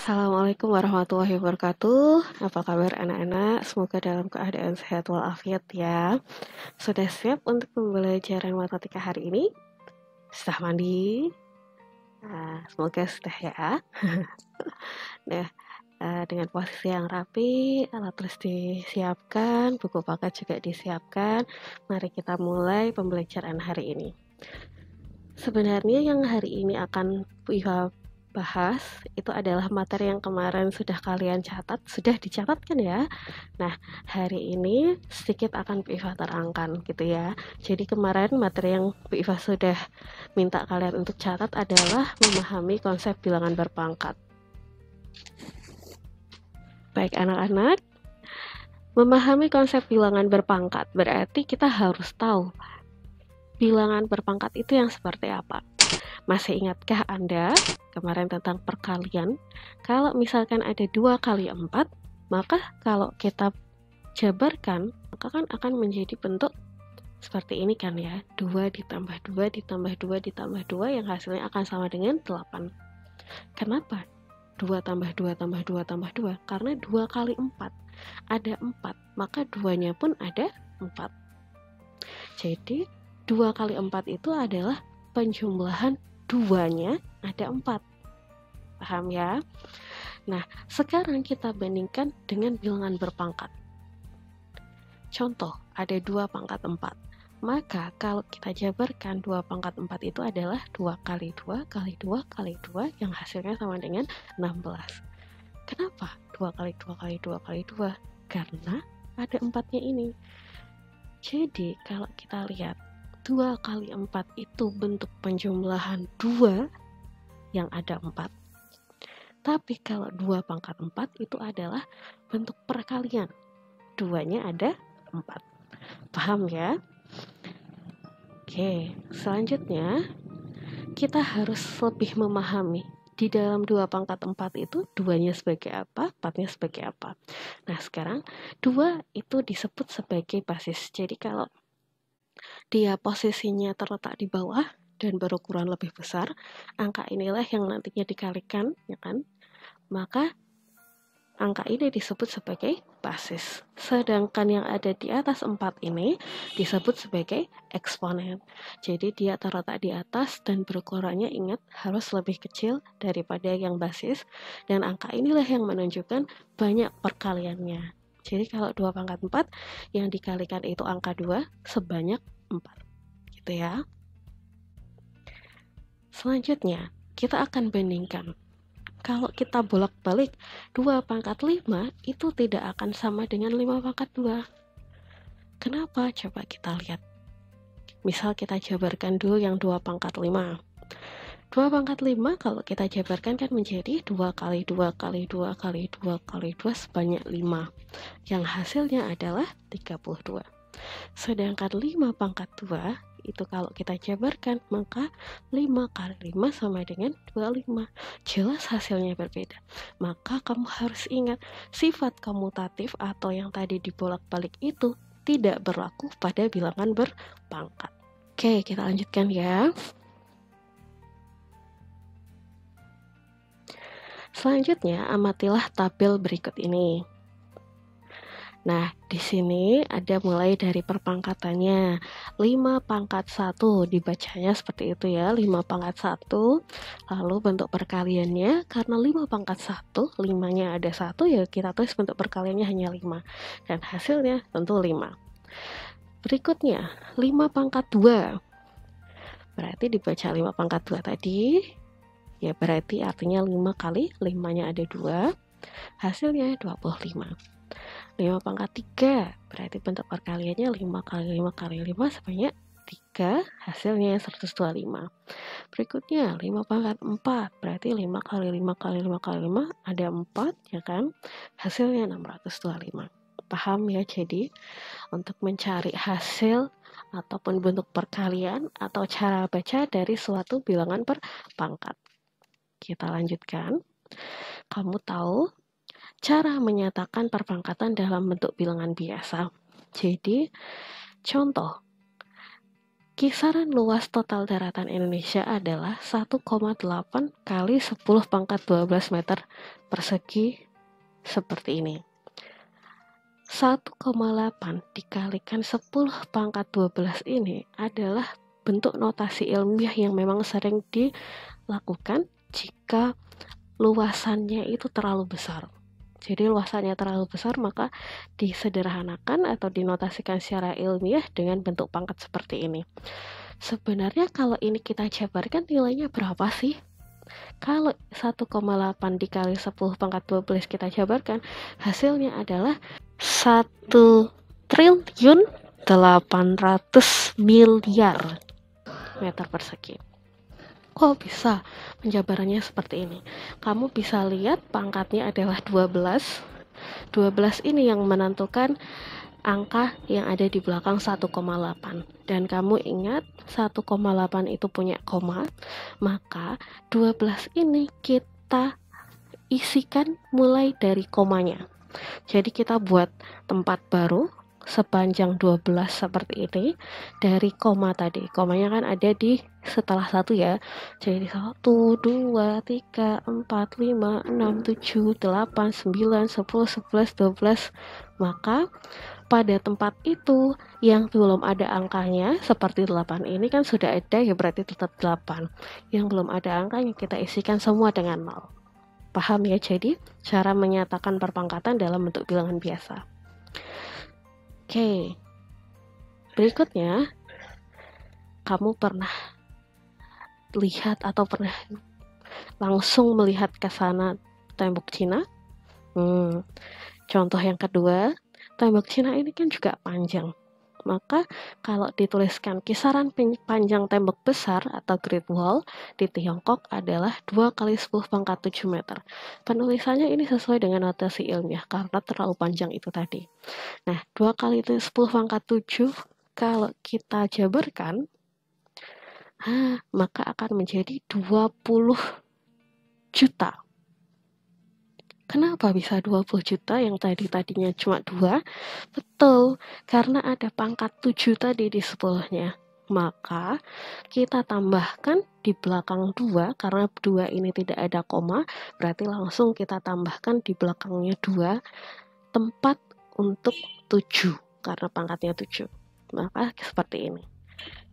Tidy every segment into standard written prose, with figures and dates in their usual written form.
Assalamualaikum warahmatullahi wabarakatuh. Apa kabar anak-anak? Semoga dalam keadaan sehat walafiat ya. Sudah siap untuk pembelajaran matematika hari ini? Sudah mandi? Nah, semoga sudah ya. Nah, dengan posisi yang rapi, alat tulis disiapkan, buku paket juga disiapkan. Mari kita mulai pembelajaran hari ini. Sebenarnya yang hari ini akan Iva bahas itu adalah materi yang kemarin sudah kalian catat, sudah dicatatkan ya. Nah, hari ini sedikit akan Bu Iva terangkan gitu ya. Jadi kemarin materi yang Bu Iva sudah minta kalian untuk catat adalah memahami konsep bilangan berpangkat. Baik anak-anak, memahami konsep bilangan berpangkat berarti kita harus tahu bilangan berpangkat itu yang seperti apa. Masih ingatkah Anda kemarin tentang perkalian? Kalau misalkan ada 2 kali 4, maka kalau kita jabarkan, maka kan akan menjadi bentuk seperti ini kan ya. 2 ditambah 2 ditambah 2 ditambah 2 yang hasilnya akan sama dengan 8. Kenapa? 2 tambah 2 tambah 2 tambah 2. Karena 2 kali 4 ada 4, maka 2-nya pun ada 4. Jadi 2 kali 4 itu adalah penjumlahan 2-nya ada 4. Paham ya? Nah, sekarang kita bandingkan dengan bilangan berpangkat. Contoh, ada 2 pangkat 4. Maka kalau kita jabarkan 2 pangkat 4 itu adalah 2 kali 2 kali 2 kali 2 yang hasilnya sama dengan 16. Kenapa 2 kali 2 kali 2 kali 2? Karena ada 4-nya ini. Jadi kalau kita lihat 2 kali 4 itu bentuk penjumlahan 2 yang ada 4. Tapi kalau 2 pangkat 4 itu adalah bentuk perkalian. 2-nya ada 4. Paham ya? Oke, selanjutnya kita harus lebih memahami di dalam 2 pangkat 4 itu 2-nya sebagai apa, 4-nya sebagai apa. Nah sekarang 2 itu disebut sebagai basis. Jadi kalau dia posisinya terletak di bawah dan berukuran lebih besar, angka inilah yang nantinya dikalikan, ya kan? Maka angka ini disebut sebagai basis. Sedangkan yang ada di atas 4 ini disebut sebagai eksponen. Jadi dia terletak di atas dan berukurannya ingat harus lebih kecil daripada yang basis. Dan angka inilah yang menunjukkan banyak perkaliannya. Jadi kalau 2 pangkat 4 yang dikalikan itu angka 2 sebanyak 4. Gitu ya. Selanjutnya, kita akan bandingkan. Kalau kita bolak-balik 2 pangkat 5 itu tidak akan sama dengan 5 pangkat 2. Kenapa? Coba kita lihat. Misal kita jabarkan dulu yang 2 pangkat 5. 2 pangkat 5 kalau kita jabarkan kan menjadi 2 kali 2 kali 2 kali 2 kali 2 sebanyak 5. Yang hasilnya adalah 32. Sedangkan 5 pangkat 2 itu kalau kita jabarkan maka 5 kali 5 sama dengan 25. Jelas hasilnya berbeda. Maka kamu harus ingat sifat komutatif atau yang tadi dibolak-balik itu tidak berlaku pada bilangan berpangkat. Oke, kita lanjutkan ya. Selanjutnya amatilah tabel berikut ini. Nah, di sini ada mulai dari perpangkatannya. 5 pangkat 1 dibacanya seperti itu ya, 5 pangkat 1. Lalu bentuk perkaliannya, karena 5 pangkat 1, 5-nya ada 1 ya kita tulis bentuk perkaliannya hanya 5. Dan hasilnya tentu 5. Berikutnya, 5 pangkat 2. Berarti dibaca 5 pangkat 2 tadi. Ya berarti artinya 5 kali 5-nya ada 2. Hasilnya 25. 5 pangkat 3, berarti bentuk perkaliannya 5 kali 5 kali 5 sebanyak 3, hasilnya 125. Berikutnya 5 pangkat 4, berarti 5 kali 5 kali 5 kali 5 ada 4, ya kan? Hasilnya 625. Paham ya? Jadi untuk mencari hasil ataupun bentuk perkalian atau cara baca dari suatu bilangan berpangkat. Kita lanjutkan. Kamu tahu cara menyatakan perpangkatan dalam bentuk bilangan biasa. Jadi, contoh, Kisaran luas total daratan Indonesia adalah 1,8 kali 10 pangkat 12 meter persegi seperti ini. 1,8 dikalikan 10 pangkat 12 ini adalah bentuk notasi ilmiah yang memang sering dilakukan jika luasannya itu terlalu besar. Jadi luasannya terlalu besar, maka disederhanakan atau dinotasikan secara ilmiah dengan bentuk pangkat seperti ini. Sebenarnya kalau ini kita jabarkan nilainya berapa sih? Kalau 1,8 dikali 10 pangkat 12 kita jabarkan, hasilnya adalah 1.800 miliar meter persegi. Kok bisa penjabarannya seperti ini? Kamu bisa lihat pangkatnya adalah 12. 12 ini yang menentukan angka yang ada di belakang 1,8. Dan kamu ingat 1,8 itu punya koma, maka 12 ini kita isikan mulai dari komanya. Jadi kita buat tempat baru sepanjang 12 seperti ini dari koma tadi. Komanya kan ada di setelah 1 ya. Jadi 1, 2, 3, 4, 5, 6, 7, 8, 9, 10, 11, 12. Maka pada tempat itu yang belum ada angkanya seperti 8 ini kan sudah ada ya, berarti tetap 8. Yang belum ada angkanya kita isikan semua dengan 0. Paham ya? Jadi cara menyatakan perpangkatan dalam bentuk bilangan biasa. Oke, berikutnya, kamu pernah lihat atau pernah langsung melihat ke sana tembok Cina? Contoh yang kedua, tembok Cina ini kan juga panjang. Maka kalau dituliskan kisaran panjang tembok besar atau Great Wall di Tiongkok adalah 2 kali 10 pangkat 7 meter. Penulisannya ini sesuai dengan notasi ilmiah karena terlalu panjang itu tadi. Nah, 2 kali 10 pangkat 7 kalau kita jabarkan, maka akan menjadi 20 juta. Kenapa bisa 20 juta yang tadinya cuma 2? Betul, karena ada pangkat 7 tadi di 10-nya. Maka kita tambahkan di belakang 2, karena 2 ini tidak ada koma, berarti langsung kita tambahkan di belakangnya 2 tempat untuk 7, karena pangkatnya 7. Maka seperti ini.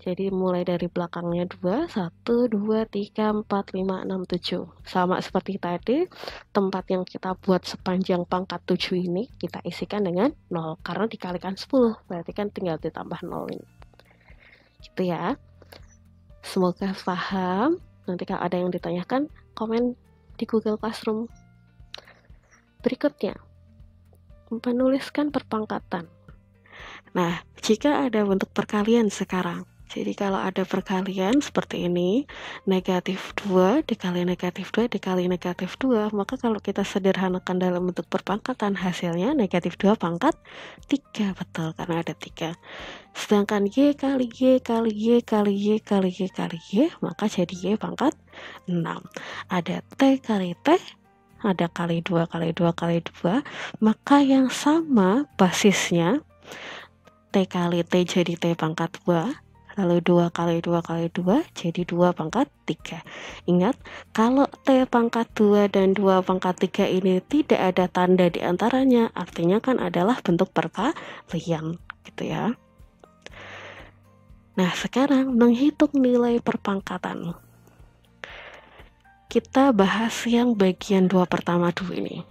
Jadi mulai dari belakangnya 2, 1, 2, 3, 4, 5, 6, 7. Sama seperti tadi, tempat yang kita buat sepanjang pangkat 7 ini, kita isikan dengan 0. Karena dikalikan 10, berarti kan tinggal ditambah 0 ini. Gitu ya. Semoga paham. Nanti kalau ada yang ditanyakan, komen di Google Classroom. Berikutnya, menuliskan perpangkatan. Nah, jika ada bentuk perkalian sekarang, jadi kalau ada perkalian seperti ini, negatif 2 dikali negatif 2 dikali negatif 2, maka kalau kita sederhanakan dalam bentuk perpangkatan, hasilnya negatif 2 pangkat 3, betul, karena ada 3. Sedangkan Y kali Y kali Y kali Y kali Y kali Y, maka jadi Y pangkat 6. Ada T kali T, ada kali 2 kali 2 kali 2, maka yang sama basisnya, T kali T jadi T pangkat 2, lalu 2 kali 2 kali 2 jadi 2 pangkat 3. Ingat, kalau T pangkat 2 dan 2 pangkat 3 ini tidak ada tanda di antaranya, artinya kan adalah bentuk perkalian, gitu ya. Nah, sekarang menghitung nilai perpangkatan. Kita bahas yang bagian 2 pertama dulu ini.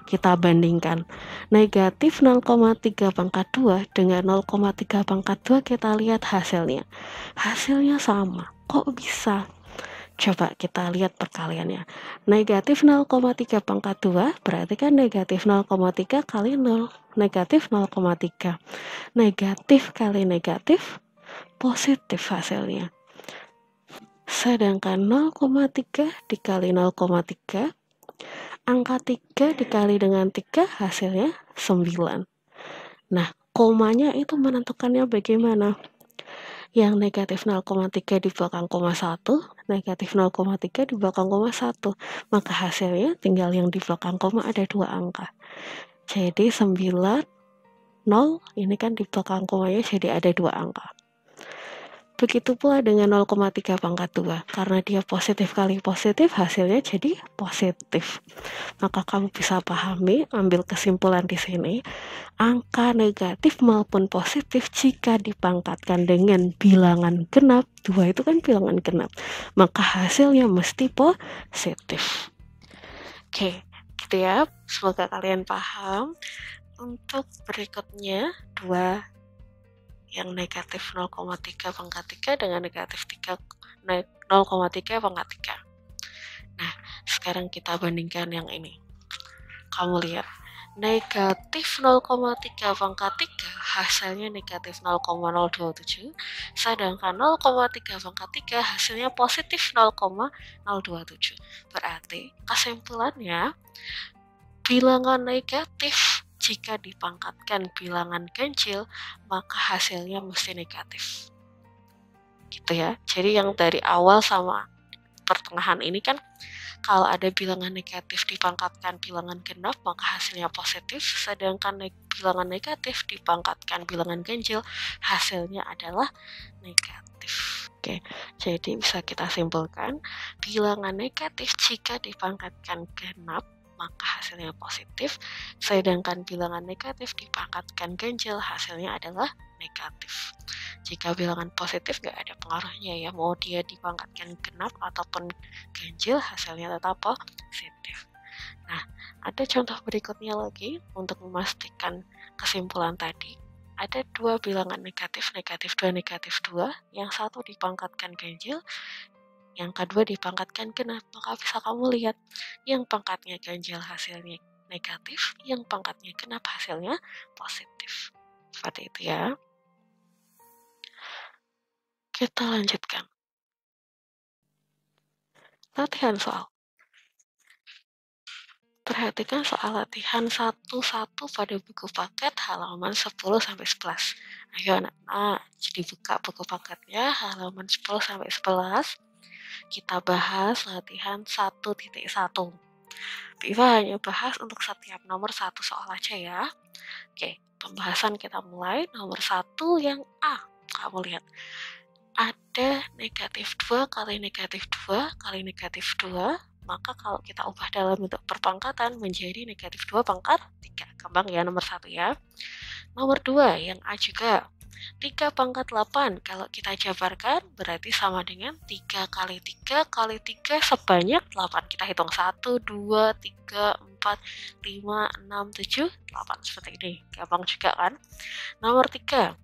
Kita bandingkan negatif 0,3 pangkat 2 dengan 0,3 pangkat 2, kita lihat hasilnya. Hasilnya sama. Kok bisa? Coba kita lihat perkaliannya. Negatif 0,3 pangkat 2 berarti kan negatif 0,3 kali 0. Negatif 0,3. Negatif kali negatif, positif hasilnya. Sedangkan 0,3 dikali 0,3, angka 3 dikali dengan 3 hasilnya 9. Nah, komanya itu menentukannya bagaimana? Yang negatif 0,3 di belakang koma 1, negatif 0,3 di belakang koma 1. Maka hasilnya tinggal yang di belakang koma ada 2 angka. Jadi 9, 0, ini kan di belakang komanya jadi ada 2 angka. Begitu pula dengan 0,3 pangkat 2. Karena dia positif kali positif, hasilnya jadi positif. Maka kamu bisa pahami, ambil kesimpulan di sini, angka negatif maupun positif jika dipangkatkan dengan bilangan genap, 2 itu kan bilangan genap, maka hasilnya mesti positif. Oke, gitu ya. Semoga kalian paham. Untuk berikutnya, 2 yang negatif 0,3 pangkat 3 dengan negatif 0,3 pangkat 3. Nah, sekarang kita bandingkan yang ini. Kamu lihat, negatif 0,3 pangkat 3 hasilnya negatif 0,027, sedangkan 0,3 pangkat 3 hasilnya positif 0,027. Berarti kesimpulannya, bilangan negatif jika dipangkatkan bilangan ganjil, maka hasilnya mesti negatif. Gitu ya. Jadi yang dari awal sama pertengahan ini kan, kalau ada bilangan negatif dipangkatkan bilangan genap, maka hasilnya positif, sedangkan bilangan negatif dipangkatkan bilangan ganjil, hasilnya adalah negatif. Oke, jadi bisa kita simpulkan, bilangan negatif jika dipangkatkan genap, maka hasilnya positif, sedangkan bilangan negatif dipangkatkan ganjil, hasilnya adalah negatif. Jika bilangan positif nggak ada pengaruhnya ya, mau dia dipangkatkan genap ataupun ganjil, hasilnya tetap positif. Nah, ada contoh berikutnya lagi untuk memastikan kesimpulan tadi. Ada 2 bilangan negatif, negatif 2, negatif 2, yang satu dipangkatkan ganjil, yang kedua dipangkatkan genap. Maka bisa kamu lihat, yang pangkatnya ganjil hasilnya negatif, yang pangkatnya genap hasilnya positif. Seperti itu ya. Kita lanjutkan. Latihan soal. Perhatikan soal latihan 1-1 pada buku paket halaman 10-11. Ayo anak-anak, jadi buka buku paketnya halaman 10-11. Kita bahas latihan 1.1. Viva hanya bahas untuk setiap nomor 1 soal aja ya. Oke, pembahasan kita mulai. Nomor 1 yang A. Kamu lihat, ada negatif 2 kali negatif 2 kali negatif 2, maka kalau kita ubah dalam bentuk perpangkatan menjadi negatif 2 pangkat 3. Gampang ya nomor 1 ya. Nomor 2 yang A juga. 3 pangkat 8, kalau kita jabarkan berarti sama dengan 3 kali 3 kali 3 sebanyak 8. Kita hitung 1, 2, 3, 4, 5, 6, 7, 8. Seperti ini. Gampang juga kan? Nomor 3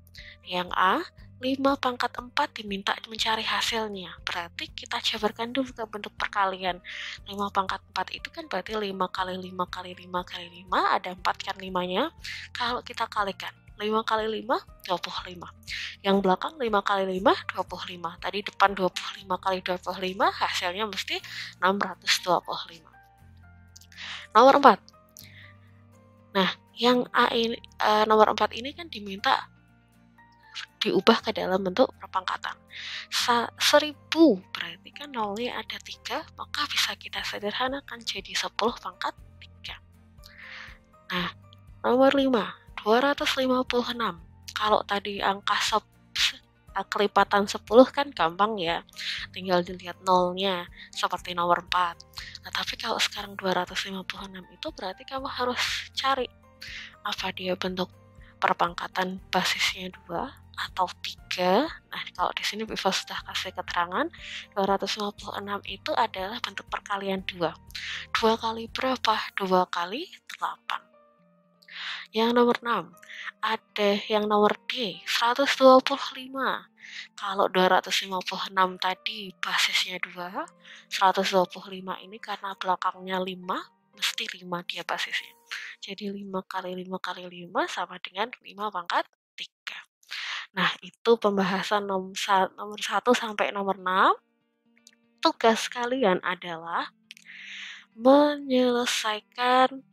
yang A, 5 pangkat 4 diminta mencari hasilnya. Berarti kita jabarkan dulu ke bentuk perkalian. 5 pangkat 4 itu kan berarti 5 kali 5 kali 5 kali 5, ada 4 kan 5-nya. Kalau kita kalikan, 5 kali 5, 25. Yang belakang 5 kali 5, 25. Tadi depan 25 kali 25, hasilnya mesti 625. Nomor 4. Nah, yang A ini, nomor 4 ini kan diminta diubah ke dalam bentuk perpangkatan. 1000 berarti kan nolnya ada 3, maka bisa kita sederhanakan jadi 10 pangkat 3. Nah, nomor 5, 256. Kalau tadi angka kelipatan 10 kan gampang ya, tinggal dilihat nolnya seperti nomor 4. Nah, tapi kalau sekarang 256 itu berarti kamu harus cari apa dia bentuk perpangkatan basisnya 2 atau 3. Nah, kalau di sini Viva sudah kasih keterangan 256 itu adalah bentuk perkalian 2. 2 kali berapa? 2 kali 8. Yang nomor 6, ada yang nomor D, 125. Kalau 256 tadi basisnya 2, 125 ini karena belakangnya 5, mesti 5 dia basisnya. Jadi 5 kali 5 kali 5 sama dengan 5 pangkat 3. Nah, itu pembahasan nomor 1 sampai nomor 6. Tugas kalian adalah menyelesaikan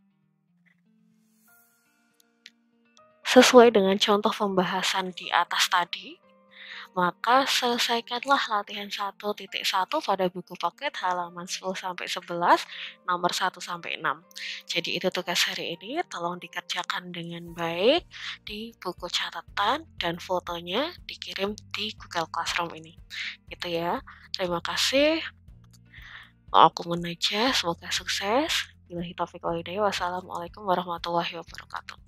sesuai dengan contoh pembahasan di atas tadi, Maka selesaikanlah latihan 1.1 pada buku pocket halaman 10-11, nomor 1-6. Jadi itu tugas hari ini, tolong dikerjakan dengan baik di buku catatan dan fotonya dikirim di Google Classroom ini. Gitu ya. Terima kasih. Aku Munaja, semoga sukses. Wassalamualaikum warahmatullahi wabarakatuh.